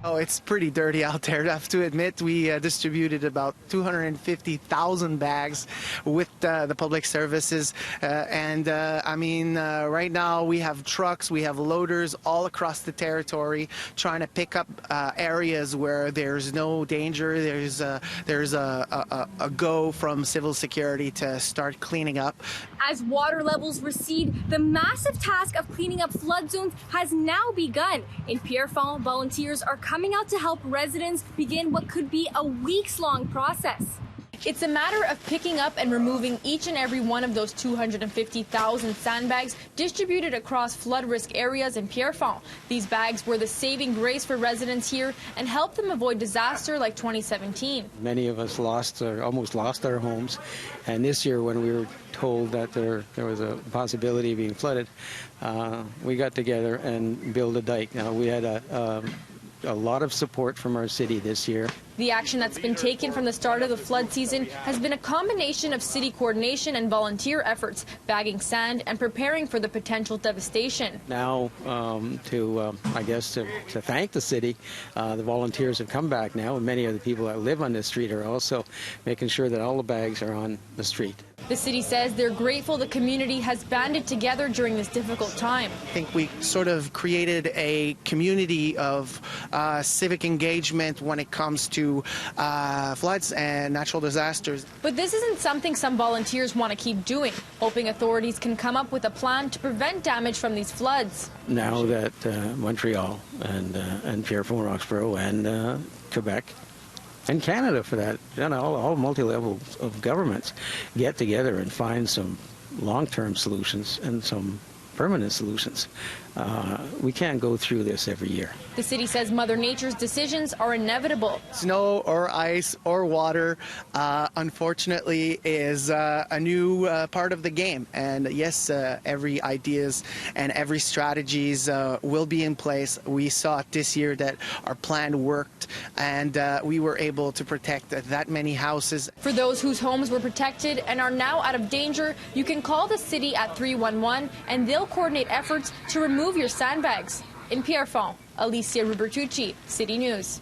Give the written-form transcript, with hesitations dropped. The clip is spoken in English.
Oh, it's pretty dirty out there. I have to admit, we distributed about 250,000 bags with the public services. Right now we have trucks, we have loaders all across the territory trying to pick up areas where there's no danger. There's a go from civil security to start cleaning up. As water levels recede, the massive task of cleaning up flood zones has now begun. In Pierrefonds, volunteers are coming out to help residents begin what could be a weeks-long process. It's a matter of picking up and removing each and every one of those 250,000 sandbags distributed across flood risk areas in Pierrefonds. These bags were the saving grace for residents here and helped them avoid disaster like 2017. Many of us almost lost our homes, and this year when we were told that there was a possibility of being flooded, we got together and built a dike. Now, we had a lot of support from our city this year. The action that's been taken from the start of the flood season has been a combination of city coordination and volunteer efforts, bagging sand and preparing for the potential devastation. Now, to thank the city, the volunteers have come back now, and many of the people that live on this street are also making sure that all the bags are on the street. The city says they're grateful the community has banded together during this difficult time. I think we sort of created a community of civic engagement when it comes to floods and natural disasters. But this isn't something some volunteers want to keep doing, hoping authorities can come up with a plan to prevent damage from these floods. Now that Montreal and Pierrefonds, Roxborough and Quebec and Canada, for that, all multi-levels of governments get together and find some long-term solutions and some permanent solutions. We can't go through this every year. The city says Mother Nature's decisions are inevitable. Snow or ice or water, unfortunately, is a new part of the game. And yes, every ideas and every strategies will be in place. We saw it this year that our plan worked, and we were able to protect that many houses. For those whose homes were protected and are now out of danger, you can call the city at 311 and they'll coordinate efforts to remove your sandbags. In Pierrefonds, Alyssia Rubertucci, City News.